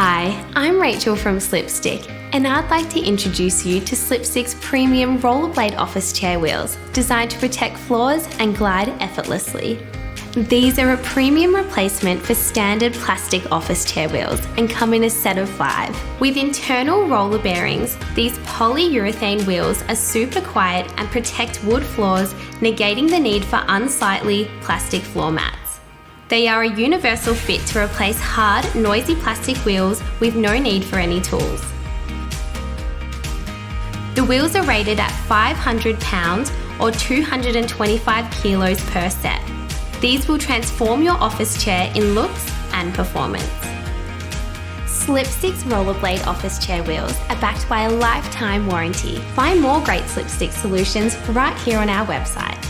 Hi, I'm Rachel from Slipstick, and I'd like to introduce you to Slipstick's premium rollerblade office chair wheels, designed to protect floors and glide effortlessly. These are a premium replacement for standard plastic office chair wheels and come in a set of 5. With internal roller bearings, these polyurethane wheels are super quiet and protect wood floors, negating the need for unsightly plastic floor mats. They are a universal fit to replace hard, noisy plastic wheels with no need for any tools. The wheels are rated at 500 pounds or 225 kilos per set. These will transform your office chair in looks and performance. Slipstick's rollerblade office chair wheels are backed by a lifetime warranty. Find more great Slipstick solutions right here on our website.